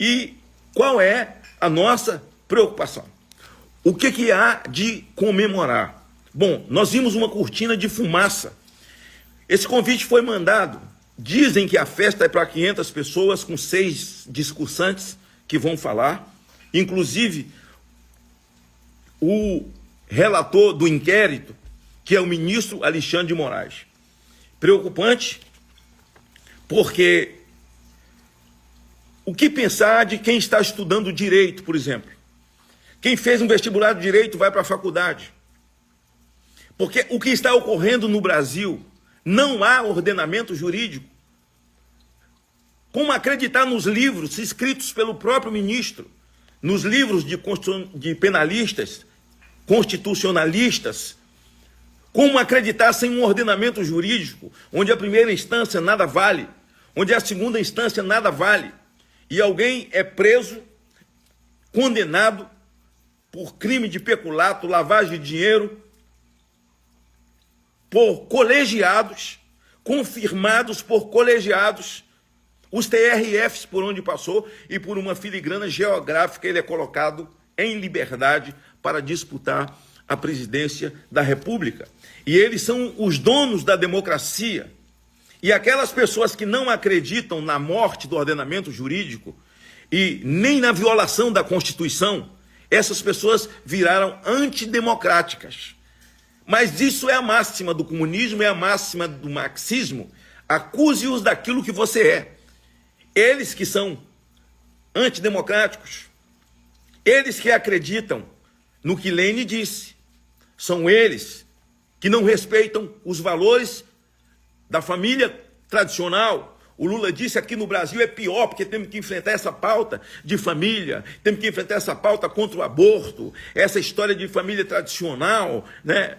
E qual é a nossa preocupação? O que há de comemorar? Bom, nós vimos uma cortina de fumaça. Esse convite foi mandado. Dizem que a festa é para 500 pessoas, com 6 discursantes que vão falar. Inclusive, o relator do inquérito, que é o ministro Alexandre de Moraes. Preocupante, porque o que pensar de quem está estudando direito, por exemplo? Quem fez um vestibular de direito vai para a faculdade. Porque o que está ocorrendo no Brasil, não há ordenamento jurídico. Como acreditar nos livros escritos pelo próprio ministro, nos livros de penalistas, constitucionalistas? Como acreditar sem um ordenamento jurídico, onde a primeira instância nada vale, onde a segunda instância nada vale, e alguém é preso, condenado por crime de peculato, lavagem de dinheiro, por colegiados, confirmados por colegiados, os TRFs por onde passou, e por uma filigrana geográfica ele é colocado em liberdade para disputar a presidência da República. E eles são os donos da democracia. E aquelas pessoas que não acreditam na morte do ordenamento jurídico e nem na violação da Constituição, essas pessoas viraram antidemocráticas. Mas isso é a máxima do comunismo, é a máxima do marxismo. Acuse-os daquilo que você é. Eles que são antidemocráticos, eles que acreditam no que Lênin disse, são eles que não respeitam os valores da família tradicional. O Lula disse aqui no Brasil é pior, porque temos que enfrentar essa pauta de família, temos que enfrentar essa pauta contra o aborto, essa história de família tradicional, né?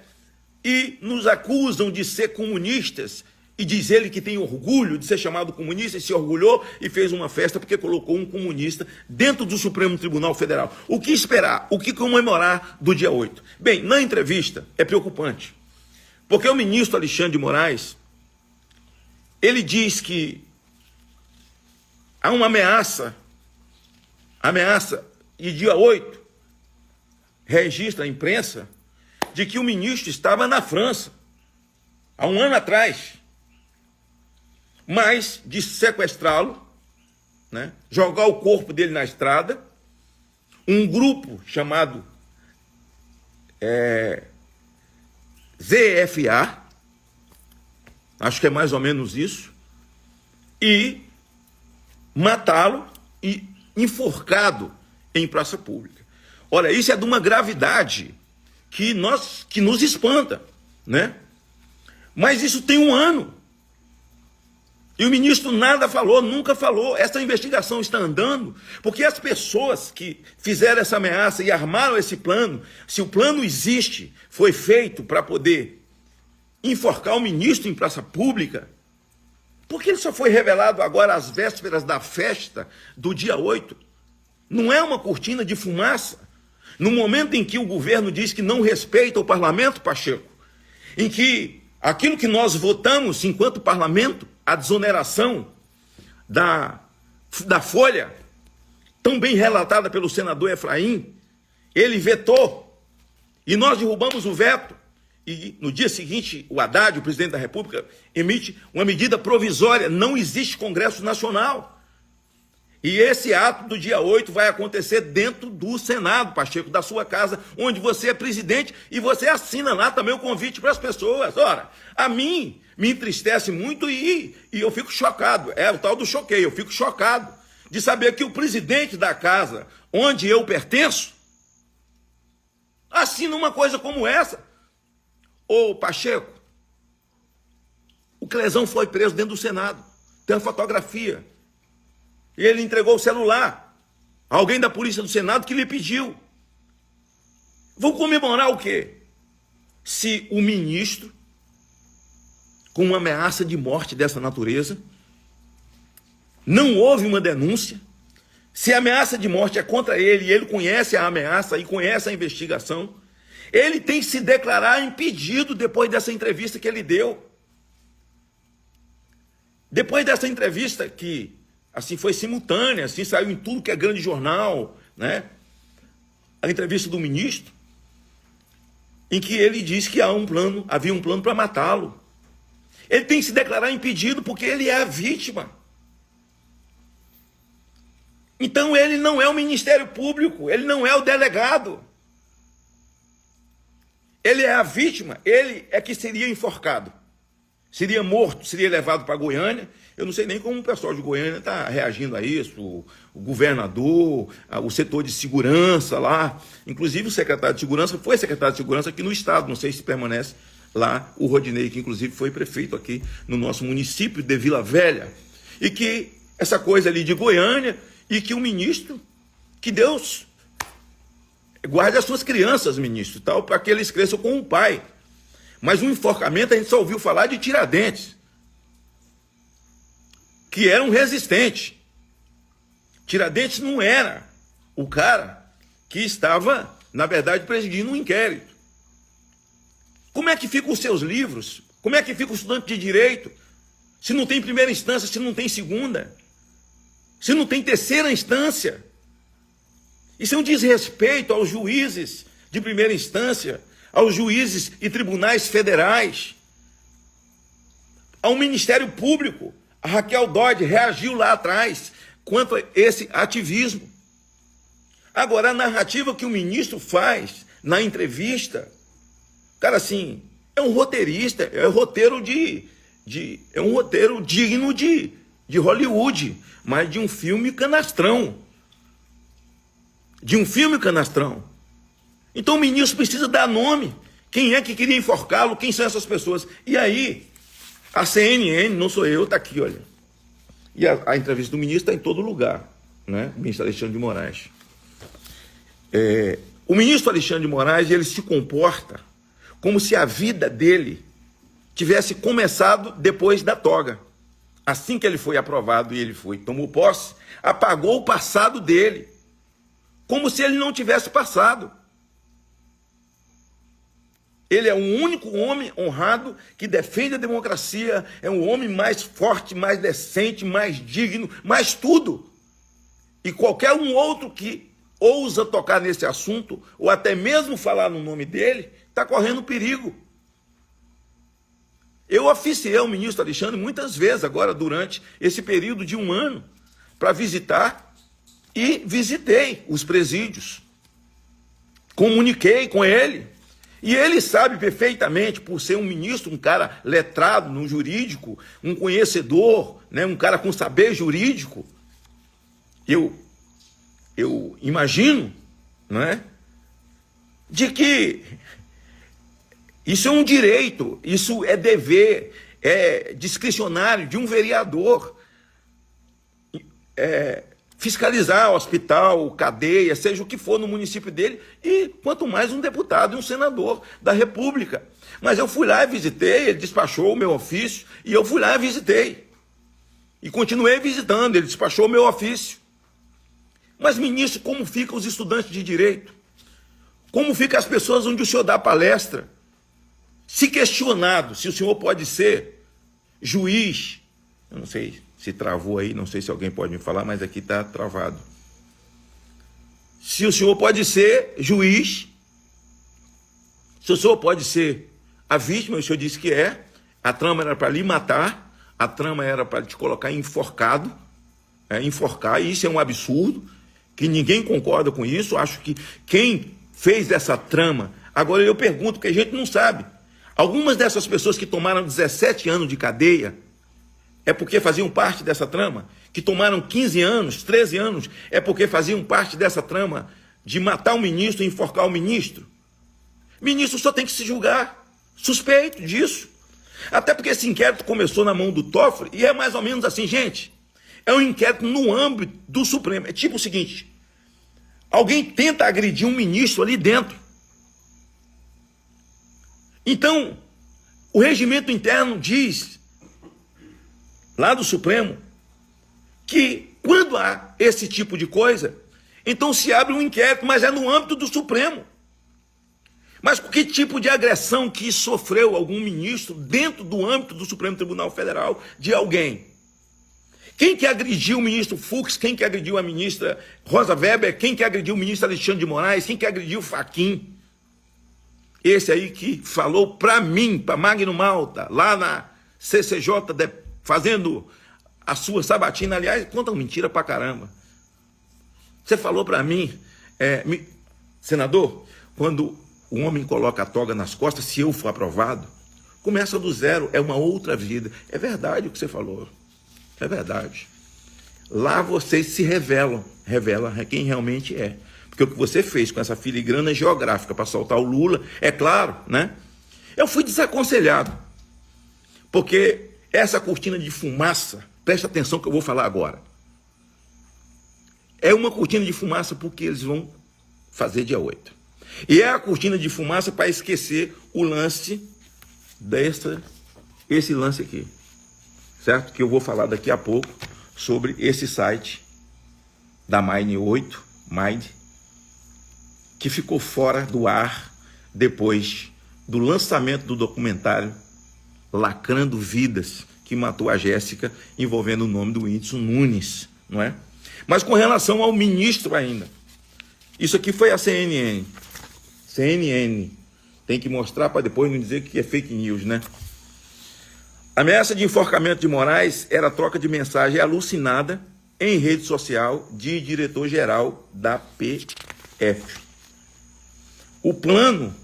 E nos acusam de ser comunistas, e diz ele que tem orgulho de ser chamado comunista, e se orgulhou e fez uma festa porque colocou um comunista dentro do Supremo Tribunal Federal. O que esperar? O que comemorar do dia 8? Bem, na entrevista é preocupante, porque o ministro Alexandre de Moraes, ele diz que há uma ameaça, e dia 8 registra a imprensa de que o ministro estava na França, há um ano atrás, mas de sequestrá-lo, né, jogar o corpo dele na estrada, um grupo chamado ZFA, acho que é mais ou menos isso, e matá-lo e enforcado em praça pública. Olha, isso é de uma gravidade que nos espanta, né? Mas isso tem um ano. E o ministro nada falou, nunca falou. Essa investigação está andando porque as pessoas que fizeram essa ameaça e armaram esse plano, se o plano existe, foi feito para poder enforcar o ministro em praça pública, porque ele só foi revelado agora às vésperas da festa do dia 8. Não é uma cortina de fumaça. No momento em que o governo diz que não respeita o parlamento, Pacheco, em que aquilo que nós votamos enquanto parlamento, a desoneração da folha, tão bem relatada pelo senador Efraim, ele vetou, e nós derrubamos o veto, e no dia seguinte o Haddad, o presidente da República, emite uma medida provisória, não existe Congresso Nacional. E esse ato do dia 8 vai acontecer dentro do Senado, Pacheco, da sua casa, onde você é presidente, e você assina lá também o convite para as pessoas. Ora, a mim me entristece muito e eu fico chocado, é o tal do choqueio, eu fico chocado de saber que o presidente da casa, onde eu pertenço, assina uma coisa como essa. Ô Pacheco, o Clezão foi preso dentro do Senado, tem uma fotografia. Ele entregou o celular. Alguém da Polícia do Senado que lhe pediu. Vão comemorar o quê? Se o ministro, com uma ameaça de morte dessa natureza, não houve uma denúncia, se a ameaça de morte é contra ele e ele conhece a ameaça e conhece a investigação, ele tem que se declarar impedido depois dessa entrevista que ele deu. Depois dessa entrevista que assim, foi simultânea, assim, saiu em tudo que é grande jornal, né? A entrevista do ministro, em que ele diz que havia um plano para matá-lo. Ele tem que se declarar impedido porque ele é a vítima. Então ele não é o Ministério Público, ele não é o delegado. Ele é a vítima, ele é que seria enforcado. Seria morto, seria levado para Goiânia. Eu não sei nem como o pessoal de Goiânia está reagindo a isso, o governador, o setor de segurança lá. Inclusive o secretário de segurança foi secretário de segurança aqui no estado, não sei se permanece lá, o Rodinei, que inclusive foi prefeito aqui no nosso município de Vila Velha. E que essa coisa ali de Goiânia, e que o ministro, que Deus guarde as suas crianças, ministro, tal, para que eles cresçam com o pai. Mas o enforcamento a gente só ouviu falar de Tiradentes, que era um resistente. Tiradentes não era o cara que estava, na verdade, presidindo um inquérito. Como é que ficam os seus livros? Como é que fica o estudante de direito? Se não tem primeira instância, se não tem segunda, se não tem terceira instância. Isso é um desrespeito aos juízes de primeira instância, aos juízes e tribunais federais, ao Ministério Público. A Raquel Dodge reagiu lá atrás quanto a esse ativismo. Agora, a narrativa que o ministro faz na entrevista, cara, assim, é um roteirista, é um roteiro é um roteiro digno de Hollywood, mas de um filme canastrão. De um filme canastrão. Então o ministro precisa dar nome. Quem é que queria enforcá-lo? Quem são essas pessoas? E aí, a CNN, não sou eu, está aqui, olha. E a entrevista do ministro está em todo lugar, né? O ministro Alexandre de Moraes. O ministro Alexandre de Moraes, ele se comporta como se a vida dele tivesse começado depois da toga. Assim que ele foi aprovado e ele tomou posse, apagou o passado dele, como se ele não tivesse passado. Ele é o único homem honrado que defende a democracia, é um homem mais forte, mais decente, mais digno, mais tudo. E qualquer um outro que ousa tocar nesse assunto, ou até mesmo falar no nome dele, está correndo perigo. Eu oficiei o ministro Alexandre muitas vezes agora, durante esse período de um ano, para visitar, e visitei os presídios. Comuniquei com ele. E ele sabe perfeitamente, por ser um ministro, um cara letrado no jurídico, um conhecedor, né, um cara com saber jurídico, eu imagino, né, de que isso é um direito, isso é dever, é discricionário de um vereador, fiscalizar hospital, cadeia, seja o que for no município dele, e quanto mais um deputado e um senador da República. Mas eu fui lá e visitei, ele despachou o meu ofício, e eu fui lá e visitei. E continuei visitando, ele despachou o meu ofício. Mas, ministro, como ficam os estudantes de direito? Como ficam as pessoas onde o senhor dá palestra? Se questionado se o senhor pode ser juiz, eu não sei se travou aí, não sei se alguém pode me falar, mas aqui está travado. Se o senhor pode ser juiz, se o senhor pode ser a vítima, o senhor disse que é, a trama era para lhe matar, a trama era para te colocar enforcado, enforcar, e isso é um absurdo, que ninguém concorda com isso. Acho que quem fez essa trama, agora eu pergunto, porque a gente não sabe, algumas dessas pessoas que tomaram 17 anos de cadeia, é porque faziam parte dessa trama, que tomaram 15 anos, 13 anos, é porque faziam parte dessa trama de matar o ministro e enforcar o ministro. O ministro só tem que se julgar suspeito disso. Até porque esse inquérito começou na mão do Toffoli, e é mais ou menos assim, gente, é um inquérito no âmbito do Supremo. É tipo o seguinte, alguém tenta agredir um ministro ali dentro. Então, o regimento interno diz, lá do Supremo, que quando há esse tipo de coisa, então se abre um inquérito, mas é no âmbito do Supremo. Mas que tipo de agressão que sofreu algum ministro dentro do âmbito do Supremo Tribunal Federal de alguém? Quem que agrediu o ministro Fux? Quem que agrediu a ministra Rosa Weber? Quem que agrediu o ministro Alexandre de Moraes? Quem que agrediu o Fachin? Esse aí que falou para mim, para Magno Malta, lá na CCJ, fazendo a sua sabatina. Aliás, conta mentira pra caramba. Você falou para mim, senador, quando o homem coloca a toga nas costas, se eu for aprovado, começa do zero, é uma outra vida. É verdade o que você falou. É verdade. Lá vocês se revelam quem realmente é. Porque o que você fez com essa filigrana geográfica para soltar o Lula, é claro, né? Eu fui desaconselhado. Porque essa cortina de fumaça, presta atenção que eu vou falar agora. É uma cortina de fumaça porque eles vão fazer dia 8. E é a cortina de fumaça para esquecer o lance esse lance aqui. Certo? Que eu vou falar daqui a pouco sobre esse site da Mind 8, que ficou fora do ar depois do lançamento do documentário Lacrando Vidas, que matou a Jéssica, envolvendo o nome do Whindersson Nunes, não é? Mas com relação ao ministro ainda, isso aqui foi a CNN. Tem que mostrar para depois não dizer que é fake news, né? A ameaça de enforcamento de Moraes era troca de mensagem alucinada em rede social de diretor-geral da PF. O plano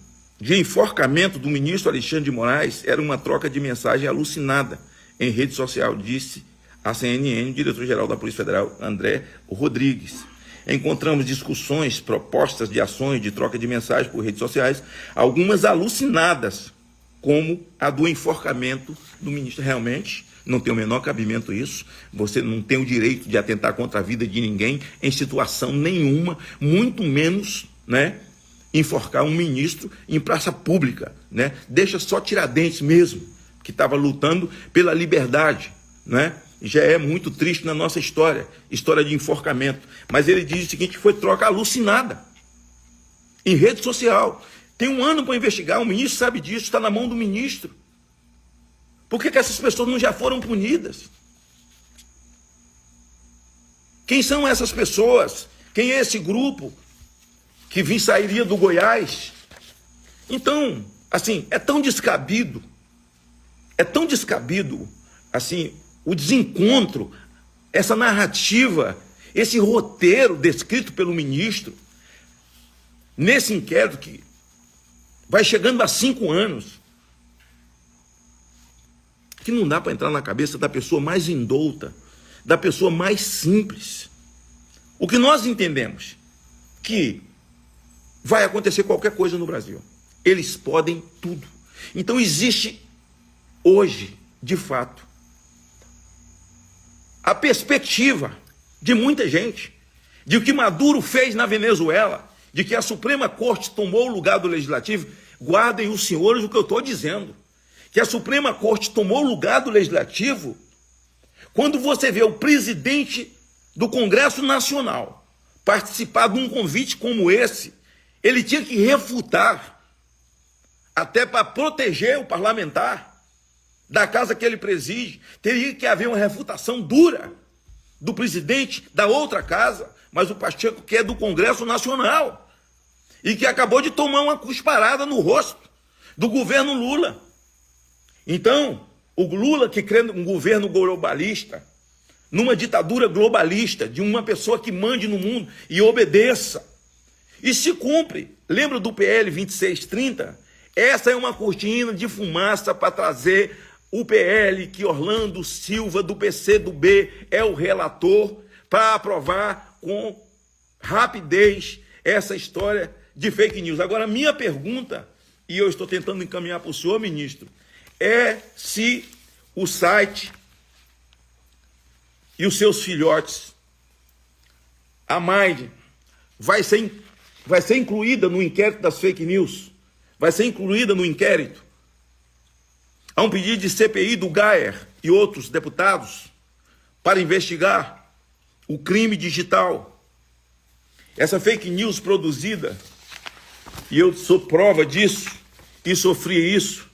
de enforcamento do ministro Alexandre de Moraes era uma troca de mensagem alucinada em rede social, disse a CNN, o diretor-geral da Polícia Federal, André Rodrigues. Encontramos discussões, propostas de ações de troca de mensagens por redes sociais, algumas alucinadas, como a do enforcamento do ministro. Realmente, não tem o menor cabimento isso. Você não tem o direito de atentar contra a vida de ninguém em situação nenhuma, muito menos, né, enforcar um ministro em praça pública, né? Deixa só Tiradentes mesmo, que estava lutando pela liberdade, né? Já é muito triste na nossa história de enforcamento. Mas ele diz o seguinte, que foi troca alucinada em rede social. Tem 1 ano para investigar, o ministro sabe disso, está na mão do ministro. Por que essas pessoas não já foram punidas? Quem são essas pessoas? Quem é esse grupo que sairia do Goiás? Então, assim, é tão descabido, assim, o desencontro, essa narrativa, esse roteiro descrito pelo ministro, nesse inquérito que vai chegando a 5 anos, que não dá para entrar na cabeça da pessoa mais indouta, da pessoa mais simples. O que nós entendemos, que vai acontecer qualquer coisa no Brasil. Eles podem tudo. Então existe hoje, de fato, a perspectiva de muita gente, de que Maduro fez na Venezuela, de que a Suprema Corte tomou o lugar do Legislativo. Guardem os senhores o que eu estou dizendo. Que a Suprema Corte tomou o lugar do Legislativo quando você vê o presidente do Congresso Nacional participar de um convite como esse, ele tinha que refutar, até para proteger o parlamentar da casa que ele preside, teria que haver uma refutação dura do presidente da outra casa, mas o Pacheco, que é do Congresso Nacional, e que acabou de tomar uma cusparada no rosto do governo Lula. Então, o Lula, que crê num governo globalista, numa ditadura globalista, de uma pessoa que mande no mundo e obedeça, e se cumpre. Lembra do PL 2630? Essa é uma cortina de fumaça para trazer o PL que Orlando Silva, do PCdoB, é o relator, para aprovar com rapidez essa história de fake news. Agora, minha pergunta, e eu estou tentando encaminhar para o senhor, ministro, é se o site e os seus filhotes, a Mind, vai ser incluída no inquérito das fake news, vai ser incluída no inquérito. Há um pedido de CPI do Gayer e outros deputados para investigar o crime digital. Essa fake news produzida, e eu sou prova disso, e sofri isso,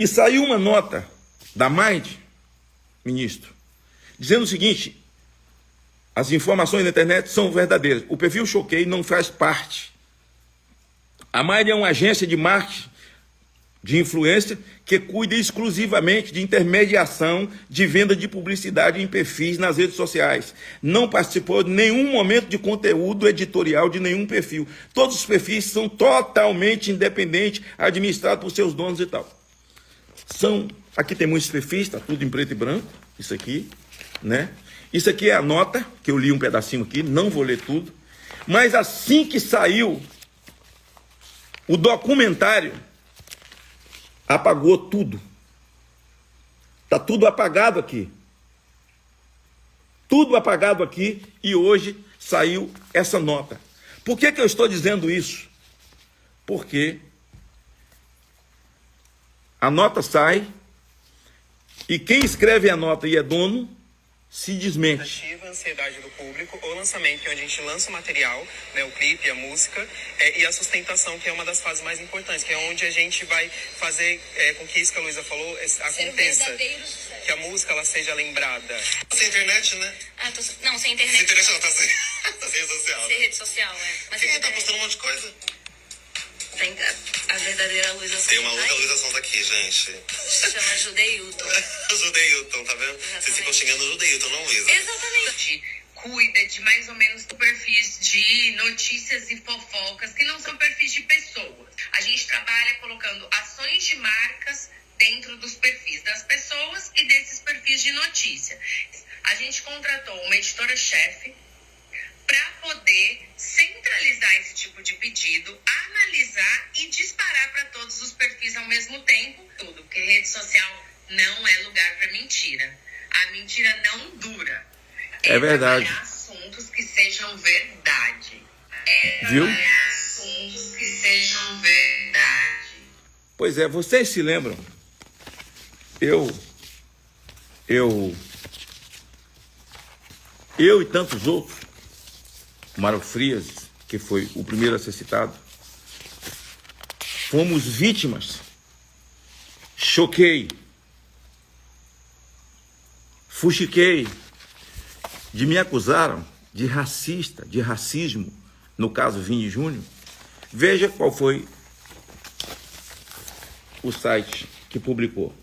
E saiu uma nota da Mind, ministro, dizendo o seguinte: as informações na internet são verdadeiras. O perfil Choquei não faz parte. A Mind é uma agência de marketing, de influência, que cuida exclusivamente de intermediação de venda de publicidade em perfis nas redes sociais. Não participou de nenhum momento de conteúdo editorial de nenhum perfil. Todos os perfis são totalmente independentes, administrados por seus donos e tal. Aqui tem muitos perfis, está tudo em preto e branco, isso aqui, né? Isso aqui é a nota, que eu li um pedacinho aqui, não vou ler tudo. Mas assim que saiu o documentário, apagou tudo. Está tudo apagado aqui. Tudo apagado aqui, e hoje saiu essa nota. Por que eu estou dizendo isso? Porque a nota sai e quem escreve a nota e é dono se desmente. A ansiedade do público, o lançamento, que é onde a gente lança o material, né, o clipe, a música, e a sustentação, que é uma das fases mais importantes, que é onde a gente vai fazer com que isso que a Luísa falou aconteça, que a música ela seja lembrada. Sem internet, né? Não, sem internet. Sem internet não, tá sem rede social. Sem rede social, Mas quem tá postando um monte de coisa? Tem a verdadeira Luísa Sonza. Tem uma outra Luísa Sonza aqui, gente. Chama Judeilton. Judeilton, tá vendo? Exatamente. Vocês ficam xingando o Judeilton, não Luísa. Exatamente. Cuida de mais ou menos perfis de notícias e fofocas, que não são perfis de pessoas. A gente trabalha colocando ações de marcas dentro dos perfis das pessoas e desses perfis de notícia. A gente contratou uma editora-chefe para poder centralizar esse tipo de pedido, analisar e disparar para todos os perfis ao mesmo tempo. Tudo, porque rede social não é lugar para mentira. A mentira não dura. É verdade. Trabalhar assuntos que sejam verdade. Viu? Trabalhar assuntos que sejam verdade. Pois é, vocês se lembram? Eu e tantos outros, Mário Frias, que foi o primeiro a ser citado, fomos vítimas. Choquei, fuxiquei, me acusaram de racista, de racismo, no caso Vini Júnior. Veja qual foi o site que publicou.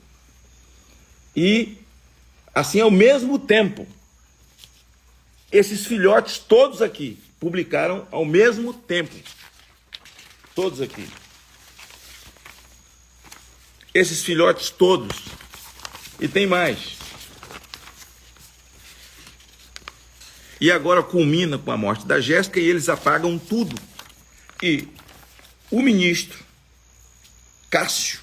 E, assim, ao mesmo tempo, esses filhotes todos aqui publicaram ao mesmo tempo. Todos aqui. Esses filhotes todos. E tem mais. E agora culmina com a morte da Jéssica e eles apagam tudo. E o ministro Cássio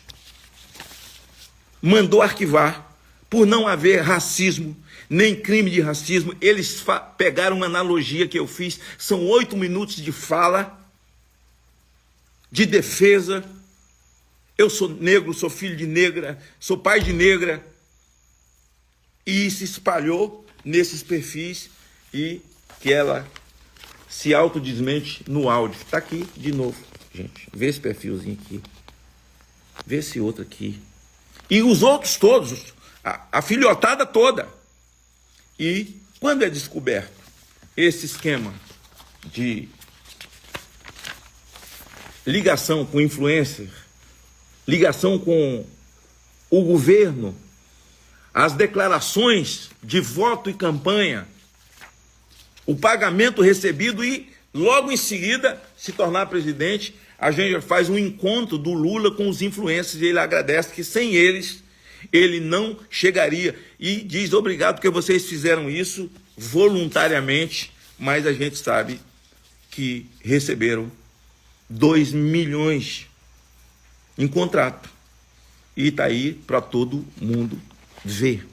mandou arquivar por não haver racismo, nem crime de racismo. Eles pegaram uma analogia que eu fiz, são 8 minutos de fala, de defesa. Eu sou negro, sou filho de negra, sou pai de negra. E se espalhou nesses perfis e que ela se autodesmente no áudio. Está aqui de novo, gente. Vê esse perfilzinho aqui. Vê esse outro aqui. E os outros todos, a filhotada toda. E quando é descoberto esse esquema de ligação com influencer, ligação com o governo, as declarações de voto e campanha, o pagamento recebido e logo em seguida se tornar presidente, a gente faz um encontro do Lula com os influencers e ele agradece que sem eles ele não chegaria e diz obrigado porque vocês fizeram isso voluntariamente, mas a gente sabe que receberam 2 milhões em contrato e está aí para todo mundo ver.